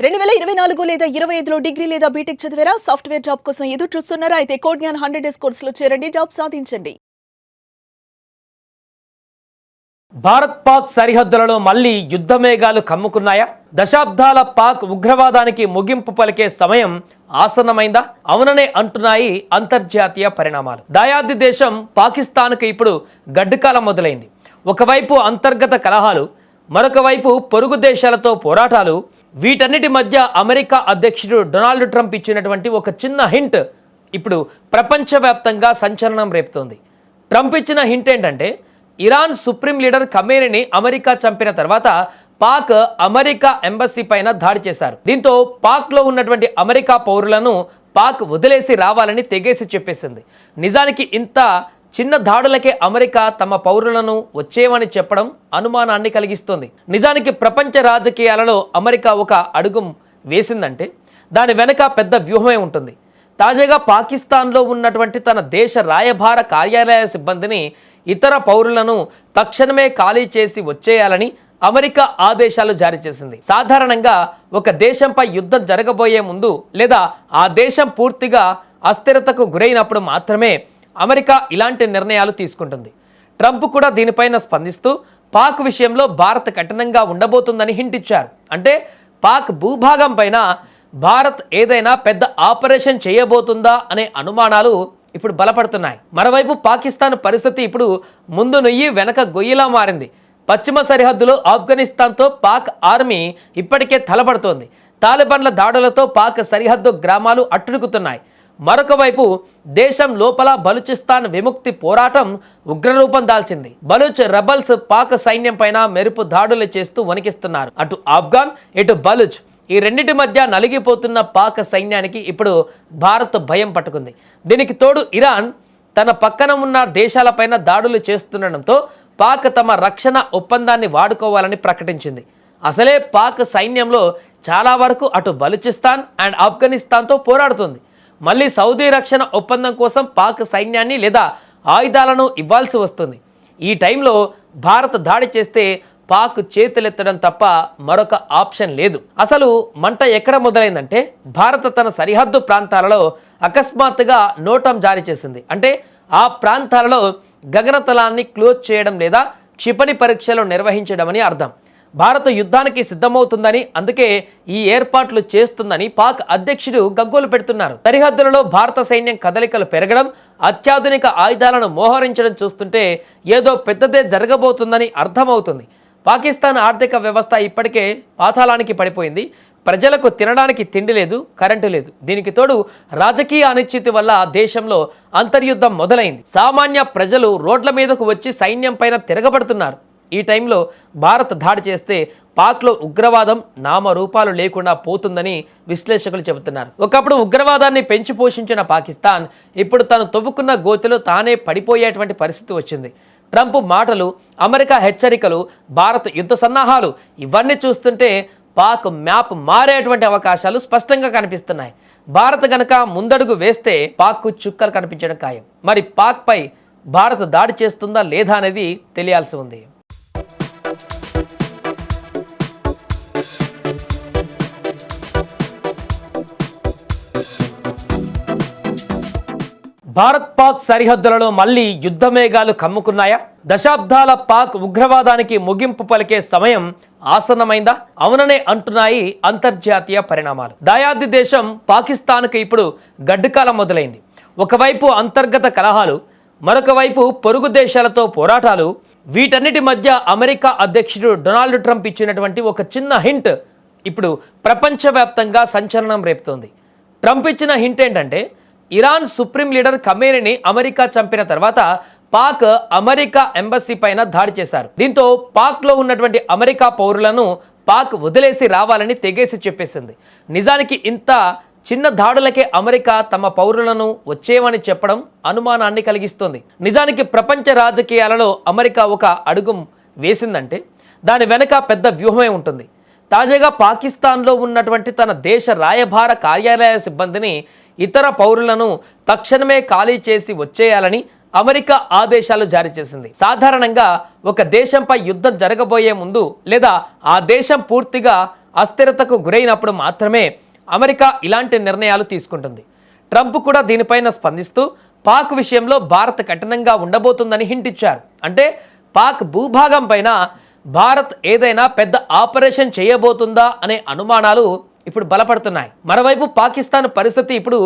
2024 లేదా 25లో డిగ్రీ లేదా బీటెక్ చదివారా? సాఫ్ట్‌వేర్ జాబ్ కోసం ఎదురు చూస్తున్నారా? అయితే కోడ్ జ్ఞాన్ 100 డేస్ కోర్సులో చేరండి, జాబ్ సాధించండి. భారత్ పాక్ సరిహద్దులలో మళ్లీ యుద్ధ మేఘాలు కమ్ముకున్నాయా? దశాబ్దాల పాక్ ఉగ్రవాదానికి ముగింపు పలికే సమయం ఆసన్నమైందా? అవుననే అంటున్నాయి అంతర్జాతీయ పరిణామాలు. దాయాది దేశం పాకిస్తాన్కు ఇప్పుడు గడ్డుకాలం మొదలైంది. ఒకవైపు అంతర్గత కలహాలు, మరొక వైపు పొరుగు దేశాలతో పోరాటాలు. వీటన్నిటి మధ్య అమెరికా అధ్యక్షుడు డొనాల్డ్ ట్రంప్ ఇచ్చినటువంటి ఒక చిన్న హింట్ ఇప్పుడు ప్రపంచవ్యాప్తంగా సంచలనం రేపుతోంది. ట్రంప్ ఇచ్చిన హింట్ ఏంటంటే, ఇరాన్ సుప్రీం లీడర్ ఖమేనీని అమెరికా చంపిన తర్వాత పాక్ అమెరికా ఎంబసీ పైన దాడి చేశారు. దీంతో పాక్లో ఉన్నటువంటి అమెరికా పౌరులను పాక్ వదిలేసి రావాలని తెగేసి చెప్పేసింది. నిజానికి ఇంత చిన్న దాడులకే అమెరికా తమ పౌరులను వచ్చేవని చెప్పడం అనుమానాన్ని కలిగిస్తోంది. నిజానికి ప్రపంచ రాజకీయాలలో అమెరికా ఒక అడుగు వేసిందంటే దాని వెనుక పెద్ద వ్యూహమే ఉంటుంది. తాజాగా పాకిస్తాన్లో ఉన్నటువంటి తన దేశ రాయబార కార్యాలయ సిబ్బందిని, ఇతర పౌరులను తక్షణమే ఖాళీ చేసి వచ్చేయాలని అమెరికా ఆదేశాలు జారీ చేసింది. సాధారణంగా ఒక దేశంపై యుద్ధం జరగబోయే ముందు లేదా ఆ దేశం పూర్తిగా అస్థిరతకు గురైనప్పుడు మాత్రమే అమెరికా ఇలాంటి నిర్ణయాలు తీసుకుంటుంది. ట్రంప్ కూడా దీనిపైన స్పందిస్తూ పాక్ విషయంలో భారత్ కఠినంగా ఉండబోతుందని హింట్ ఇచ్చారు. అంటే పాక్ భూభాగం పైన భారత్ ఏదైనా పెద్ద ఆపరేషన్ చేయబోతుందా అనే అనుమానాలు ఇప్పుడు బలపడుతున్నాయి. మరోవైపు పాకిస్తాన్ పరిస్థితి ఇప్పుడు ముందు నుయ్యి వెనక గొయ్యిలా మారింది. పశ్చిమ సరిహద్దులో ఆఫ్ఘనిస్తాన్తో పాక్ ఆర్మీ ఇప్పటికే తలపడుతోంది. తాలిబాన్ల దాడులతో పాక్ సరిహద్దు గ్రామాలు అట్టుడుకుతున్నాయి. మరొక వైపు దేశం లోపల బలూచిస్తాన్ విముక్తి పోరాటం ఉగ్రరూపం దాల్చింది. బలూచ్ రెబల్స్ పాక్ సైన్యం పైన మెరుపు దాడులు చేస్తూ వణికిస్తున్నారు. అటు ఆఫ్ఘాన్, ఇటు బలూచ్, ఈ రెండింటి మధ్య నలిగిపోతున్న పాక్ సైన్యానికి ఇప్పుడు భారత్ భయం పట్టుకుంది. దీనికి తోడు ఇరాన్ తన పక్కన ఉన్న దేశాలపైన దాడులు చేస్తుండడంతో పాక్ తమ రక్షణ ఒప్పందాన్ని వాడుకోవాలని ప్రకటించింది. అసలే పాక్ సైన్యంలో చాలా వరకు అటు బలూచిస్తాన్ అండ్ ఆఫ్ఘనిస్తాన్తో పోరాడుతుంది. మళ్ళీ సౌదీ రక్షణ ఒప్పందం కోసం పాక్ సైన్యాన్ని లేదా ఆయుధాలను ఇవ్వాల్సి వస్తుంది. ఈ టైంలో భారత్ దాడి చేస్తే పాక్ చేతులెత్తడం తప్ప మరొక ఆప్షన్ లేదు. అసలు మంట ఎక్కడ మొదలైందంటే, భారత్ తన సరిహద్దు ప్రాంతాలలో అకస్మాత్తుగా నోటం జారీ చేసింది. అంటే ఆ ప్రాంతాలలో గగనతలాన్ని క్లోజ్ చేయడం లేదా క్షిపణి పరీక్షలు నిర్వహించడం అని అర్థం. భారత్ యుద్ధానికి సిద్ధమవుతుందని, అందుకే ఈ ఏర్పాట్లు చేస్తుందని పాక్ అధ్యక్షుడు గగ్గోలు పెడుతున్నారు. సరిహద్దులలో భారత సైన్యం కదలికలు పెరగడం, అత్యాధునిక ఆయుధాలను మోహరించడం చూస్తుంటే ఏదో పెద్దదే జరగబోతుందని అర్థమవుతుంది. పాకిస్తాన్ ఆర్థిక వ్యవస్థ ఇప్పటికే పాతాళానికి పడిపోయింది. ప్రజలకు తినడానికి తిండి లేదు, కరెంటు లేదు. దీనికి తోడు రాజకీయ అనిశ్చితి వల్ల దేశంలో అంతర్యుద్ధం మొదలైంది. సామాన్య ప్రజలు రోడ్ల మీదకు వచ్చి సైన్యం పైన తిరగబడుతున్నారు. ఈ టైంలో భారత్ దాడి చేస్తే పాక్లో ఉగ్రవాదం నామరూపాలు లేకుండా పోతుందని విశ్లేషకులు చెబుతున్నారు. ఒకప్పుడు ఉగ్రవాదాన్ని పెంచి పోషించిన పాకిస్తాన్ ఇప్పుడు తను తవ్వుకున్న గోతిలో తానే పడిపోయేటువంటి పరిస్థితి వచ్చింది. ట్రంప్ మాటలు, అమెరికా హెచ్చరికలు, భారత్ యుద్ధ సన్నాహాలు ఇవన్నీ చూస్తుంటే పాక్ మ్యాప్ మారేటువంటి అవకాశాలు స్పష్టంగా కనిపిస్తున్నాయి. భారత్ గనక ముందడుగు వేస్తే పాక్కు చుక్కలు కనిపించడం ఖాయం. మరి పాక్పై భారత్ దాడి చేస్తుందా లేదా అనేది తెలియాల్సి ఉంది. భారత్ పాక్ సరిహద్దులలో మళ్లీ యుద్ధ మేఘాలు కమ్ముకున్నాయా? దశాబ్దాల పాక్ ఉగ్రవాదానికి ముగింపు పలికే సమయం ఆసన్నమైందా? అవుననే అంటున్నాయి అంతర్జాతీయ పరిణామాలు. దాయాది దేశం పాకిస్తాన్కు ఇప్పుడు గడ్డుకాలం మొదలైంది. ఒకవైపు అంతర్గత కలహాలు, మరొక వైపు పొరుగు దేశాలతో పోరాటాలు. వీటన్నిటి మధ్య అమెరికా అధ్యక్షుడు డొనాల్డ్ ట్రంప్ ఇచ్చినటువంటి ఒక చిన్న హింట్ ఇప్పుడు ప్రపంచవ్యాప్తంగా సంచలనం రేపుతోంది. ట్రంప్ ఇచ్చిన హింట్ ఏంటంటే, ఇరాన్ సుప్రీం లీడర్ ఖమేనీని అమెరికా చంపిన తర్వాత పాక్ అమెరికా ఎంబసీ పైన దాడి చేశారు. దీంతో పాక్లో ఉన్నటువంటి అమెరికా పౌరులను పాక్ వదిలేసి రావాలని తెగేసి చెప్పేసింది. నిజానికి ఇంత చిన్న దాడులకే అమెరికా తమ పౌరులను వచ్చేవని చెప్పడం అనుమానాన్ని కలిగిస్తోంది. నిజానికి ప్రపంచ రాజకీయాలలో అమెరికా ఒక అడుగు వేసిందంటే దాని వెనుక పెద్ద వ్యూహమే ఉంటుంది. తాజాగా పాకిస్తాన్లో ఉన్నటువంటి తన దేశ రాయబార కార్యాలయ సిబ్బందిని, ఇతర పౌరులను తక్షణమే ఖాళీ చేసి వచ్చేయాలని అమెరికా ఆదేశాలు జారీ చేసింది. సాధారణంగా ఒక దేశంపై యుద్ధం జరగబోయే ముందు లేదా ఆ దేశం పూర్తిగా అస్థిరతకు గురైనప్పుడు మాత్రమే అమెరికా ఇలాంటి నిర్ణయాలు తీసుకుంటుంది. ట్రంప్ కూడా దీనిపైన స్పందిస్తూ పాక్ విషయంలో భారత్ కఠినంగా ఉండబోతుందని హింట్ ఇచ్చారు. అంటే పాక్ భూభాగం పైన భారత్ ఏదైనా పెద్ద ఆపరేషన్ చేయబోతుందా అనే అనుమానాలు ఇప్పుడు బలపడుతున్నాయి. మరోవైపు పాకిస్తాన్ పరిస్థితి ఇప్పుడు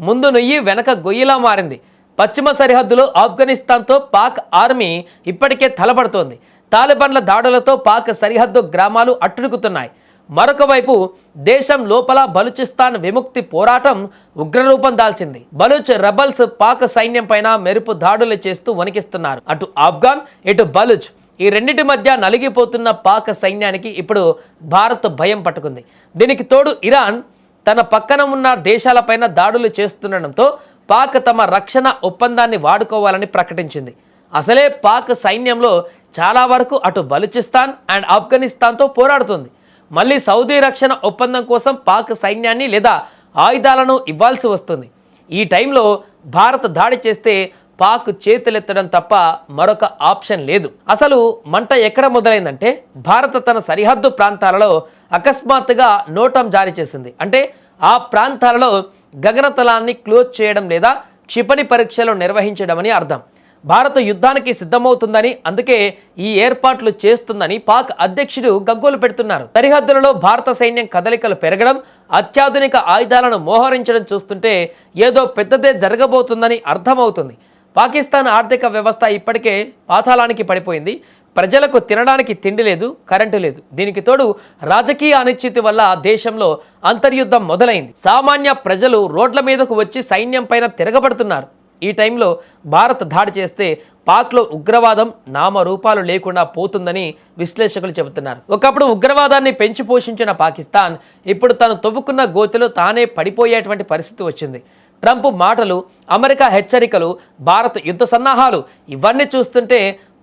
ముందు నొయ్యి వెనక గొయ్యిలా మారింది. పశ్చిమ సరిహద్దులో ఆఫ్ఘనిస్తాన్తో పాక్ ఆర్మీ ఇప్పటికే తలపడుతోంది. తాలిబాన్ల దాడులతో పాక్ సరిహద్దు గ్రామాలు అట్టుడుకుతున్నాయి. మరొక వైపు దేశం లోపల బలూచిస్తాన్ విముక్తి పోరాటం ఉగ్రరూపం దాల్చింది. బలూచ్ రెబల్స్ పాక్ సైన్యం పైన మెరుపు దాడులు చేస్తూ వణికిస్తున్నారు. అటు ఆఫ్ఘాన్ ఇటు బలూచ్ ఈ రెండింటి మధ్య నలిగిపోతున్న పాక్ సైన్యానికి ఇప్పుడు భారత్ భయం పట్టుకుంది. దీనికి తోడు ఇరాన్ తన పక్కన ఉన్న దేశాలపైన దాడులు చేస్తుండడంతో పాక్ తమ రక్షణ ఒప్పందాన్ని వాడుకోవాలని ప్రకటించింది. అసలే పాక్ సైన్యంలో చాలా వరకు అటు బలూచిస్తాన్ అండ్ ఆఫ్ఘనిస్తాన్తో పోరాడుతుంది. మళ్ళీ సౌదీ రక్షణ ఒప్పందం కోసం పాక్ సైన్యాన్ని లేదా ఆయుధాలను ఇవ్వాల్సి వస్తుంది. ఈ టైంలో భారత్ దాడి చేస్తే పాక్ చేతులెత్తడం తప్ప మరొక ఆప్షన్ లేదు. అసలు మంట ఎక్కడ మొదలైందంటే భారత్ తన సరిహద్దు ప్రాంతాలలో అకస్మాత్తుగా నోటం జారీ చేసింది. అంటే ఆ ప్రాంతాలలో గగనతలాన్ని క్లోజ్ చేయడం లేదా క్షిపణి పరీక్షలు నిర్వహించడం అని అర్థం. భారత్ యుద్ధానికి సిద్ధమవుతుందని, అందుకే ఈ ఏర్పాట్లు చేస్తుందని పాక్ అధ్యక్షుడు గగ్గోలు పెడుతున్నారు. సరిహద్దులలో భారత సైన్యం కదలికలు పెరగడం, అత్యాధునిక ఆయుధాలను మోహరించడం చూస్తుంటే ఏదో పెద్దదే జరగబోతుందని అర్థమవుతుంది. పాకిస్తాన్ ఆర్థిక వ్యవస్థ ఇప్పటికే పాతాళానికి పడిపోయింది. ప్రజలకు తినడానికి తిండి లేదు, కరెంటు లేదు. దీనికి తోడు రాజకీయ అనిశ్చితి వల్ల దేశంలో అంతర్యుద్ధం మొదలైంది. సామాన్య ప్రజలు రోడ్ల మీదకు వచ్చి సైన్యం పైన తిరగబడుతున్నారు. ఈ టైంలో భారత్ దాడి చేస్తే పాక్లో ఉగ్రవాదం నామరూపాలు లేకుండా పోతుందని విశ్లేషకులు చెబుతున్నారు. ఒకప్పుడు ఉగ్రవాదాన్ని పెంచి పోషించిన పాకిస్తాన్ ఇప్పుడు తను తవ్వుకున్న గోతిలో తానే పడిపోయేటువంటి పరిస్థితి వచ్చింది. ట్రంప్ మాటలు, అమెరికా హెచ్చరికలు, భారత్ యుద్ధ సన్నాహాలు ఇవన్నీ చూస్తుంటే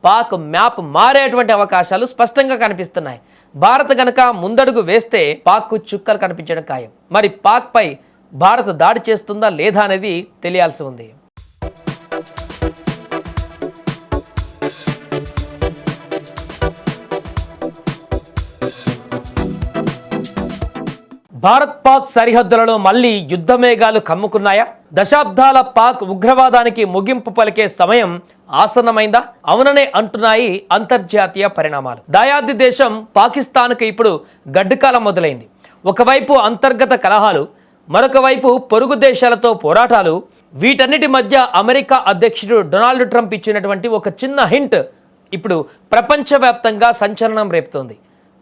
పాక్ మ్యాప్ మారేటువంటి అవకాశాలు స్పష్టంగా కనిపిస్తున్నాయి. భారత్ గనక ముందడుగు వేస్తే పాక్కు చుక్కలు కనిపించడం ఖాయం. మరి పాక్పై భారత్ దాడి చేస్తుందా లేదా అనేది తెలియాల్సి ఉంది. భారత్ పాక్ సరిహద్దులలో మళ్ళీ యుద్ధ మేఘాలు కమ్ముకున్నాయా? దశాబ్దాల పాక్ ఉగ్రవాదానికి ముగింపు పలికే సమయం ఆసన్నమైందా? అవుననే అంటున్నాయి అంతర్జాతీయ పరిణామాలు. దాయాది దేశం పాకిస్తాన్కు ఇప్పుడు గడ్డుకాలం మొదలైంది. ఒకవైపు అంతర్గత కలహాలు, మరొక వైపు పొరుగు దేశాలతో పోరాటాలు. వీటన్నిటి మధ్య అమెరికా అధ్యక్షుడు డొనాల్డ్ ట్రంప్ ఇచ్చినటువంటి ఒక చిన్న హింట్ ఇప్పుడు ప్రపంచవ్యాప్తంగా సంచలనం రేపుతోంది.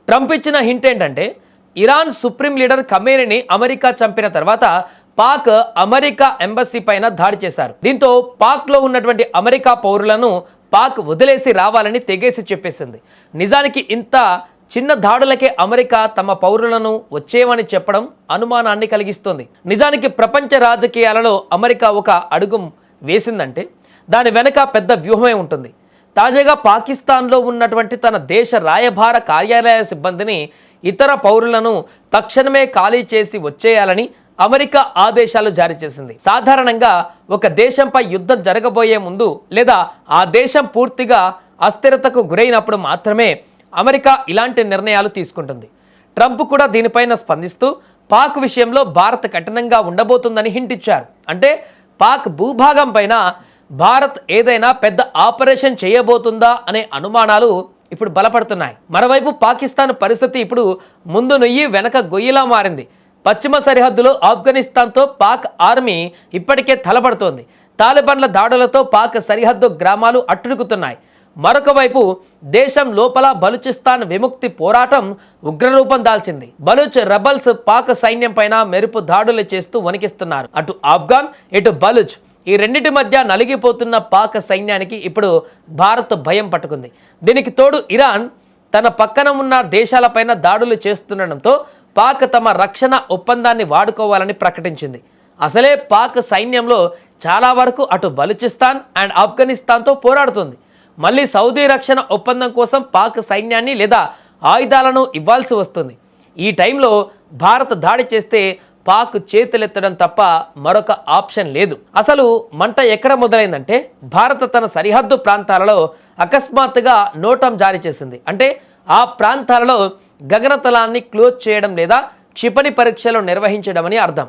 ట్రంప్ ఇచ్చిన హింట్ ఏంటంటే, ఇరాన్ సుప్రీం లీడర్ ఖమేనీని అమెరికా చంపిన తర్వాత పాక్ అమెరికా ఎంబసీ పైన దాడి చేశారు. దీంతో పాక్లో ఉన్నటువంటి అమెరికా పౌరులను పాక్ వదిలేసి రావాలని తెగేసి చెప్పేసింది. నిజానికి ఇంత చిన్న దాడులకే అమెరికా తమ పౌరులను వచ్చేయమని చెప్పడం అనుమానాన్ని కలిగిస్తోంది. నిజానికి ప్రపంచ రాజకీయాలలో అమెరికా ఒక అడుగు వేసిందంటే దాని వెనుక పెద్ద వ్యూహమే ఉంటుంది. తాజాగా పాకిస్తాన్లో ఉన్నటువంటి తన దేశ రాయబార కార్యాలయ సిబ్బందిని, ఇతర పౌరులను తక్షణమే ఖాళీ చేసి వచ్చేయాలని అమెరికా ఆదేశాలు జారీ చేసింది. సాధారణంగా ఒక దేశంపై యుద్ధం జరగబోయే ముందు లేదా ఆ దేశం పూర్తిగా అస్థిరతకు గురైనప్పుడు మాత్రమే అమెరికా ఇలాంటి నిర్ణయాలు తీసుకుంటుంది. ట్రంప్ కూడా దీనిపైన స్పందిస్తూ పాక్ విషయంలో భారత్ కఠినంగా ఉండబోతుందని హింట్ ఇచ్చారు. అంటే పాక్ భూభాగం పైన భారత్ ఏదైనా పెద్ద ఆపరేషన్ చేయబోతుందా అనే అనుమానాలు ఇప్పుడు బలపడుతున్నాయి. మరోవైపు పాకిస్తాన్ పరిస్థితి ఇప్పుడు ముందు నొయ్యి వెనక గొయ్యిలా మారింది. పశ్చిమ సరిహద్దులో ఆఫ్ఘనిస్తాన్తో పాక్ ఆర్మీ ఇప్పటికే తలపడుతోంది. తాలిబాన్ల దాడులతో పాక్ సరిహద్దు గ్రామాలు అట్టుడుకుతున్నాయి. మరొక వైపు దేశం లోపల బలూచిస్తాన్ విముక్తి పోరాటం ఉగ్రరూపం దాల్చింది. బలూచ్ రెబల్స్ పాక్ సైన్యం పైన మెరుపు దాడులు చేస్తూ వణికిస్తున్నారు. అటు ఆఫ్ఘాన్ ఇటు బలూచ్ ఈ రెండింటి మధ్య నలిగిపోతున్న పాక్ సైన్యానికి ఇప్పుడు భారత్ భయం పట్టుకుంది. దీనికి తోడు ఇరాన్ తన పక్కన ఉన్న దేశాలపైన దాడులు చేస్తుండడంతో పాక్ తమ రక్షణ ఒప్పందాన్ని వాడుకోవాలని ప్రకటించింది. అసలే పాక్ సైన్యంలో చాలా వరకు అటు బలూచిస్తాన్ అండ్ ఆఫ్ఘనిస్తాన్తో పోరాడుతుంది. మళ్ళీ సౌదీ రక్షణ ఒప్పందం కోసం పాక్ సైన్యాన్ని లేదా ఆయుధాలను ఇవ్వాల్సి వస్తుంది. ఈ టైంలో భారత్ దాడి చేస్తే పాక్ చేతులెత్తడం తప్ప మరొక ఆప్షన్ లేదు. అసలు మంట ఎక్కడ మొదలైందంటే భారత్ తన సరిహద్దు ప్రాంతాలలో అకస్మాత్తుగా నోటం జారీ చేసింది. అంటే ఆ ప్రాంతాలలో గగనతలాన్ని క్లోజ్ చేయడం లేదా క్షిపణి పరీక్షలు నిర్వహించడమని అర్థం.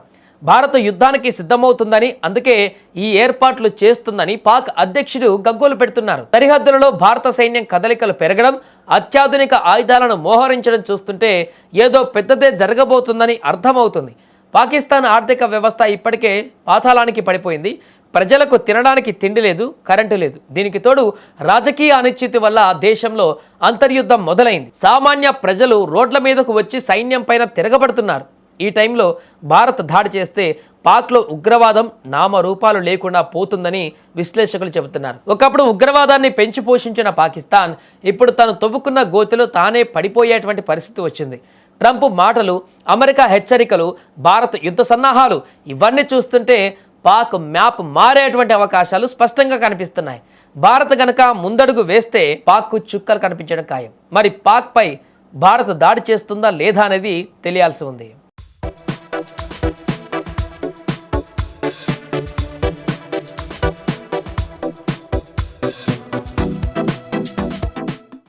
భారత్ యుద్ధానికి సిద్ధమవుతుందని, అందుకే ఈ ఏర్పాట్లు చేస్తుందని పాక్ అధ్యక్షుడు గగ్గోలు పెడుతున్నారు. సరిహద్దులలో భారత సైన్యం కదలికలు పెరగడం, అత్యాధునిక ఆయుధాలను మోహరించడం చూస్తుంటే ఏదో పెద్దదే జరగబోతుందని అర్థమవుతుంది. పాకిస్తాన్ ఆర్థిక వ్యవస్థ ఇప్పటికే పాతాళానికి పడిపోయింది. ప్రజలకు తినడానికి తిండి లేదు, కరెంటు లేదు. దీనికి తోడు రాజకీయ అనిశ్చితి వల్ల దేశంలో అంతర్యుద్ధం మొదలైంది. సామాన్య ప్రజలు రోడ్ల మీదకు వచ్చి సైన్యం పైన తిరగబడుతున్నారు. ఈ టైంలో భారత్ దాడి చేస్తే పాక్లో ఉగ్రవాదం నామరూపాలు లేకుండా పోతుందని విశ్లేషకులు చెబుతున్నారు. ఒకప్పుడు ఉగ్రవాదాన్ని పెంచి పోషించిన పాకిస్తాన్ ఇప్పుడు తను తవ్వుకున్న గోతిలో తానే పడిపోయేటువంటి పరిస్థితి వచ్చింది. ట్రంప్ మాటలు, అమెరికా హెచ్చరికలు, భారత్ యుద్ధ సన్నాహాలు ఇవన్నీ చూస్తుంటే పాక్ మ్యాప్ మారేటువంటి అవకాశాలు స్పష్టంగా కనిపిస్తున్నాయి. భారత్ గనక ముందడుగు వేస్తే పాక్కు చుక్కలు కనిపించడం ఖాయం. మరి పాక్పై భారత్ దాడి చేస్తుందా లేదా అనేది తెలియాల్సి ఉంది.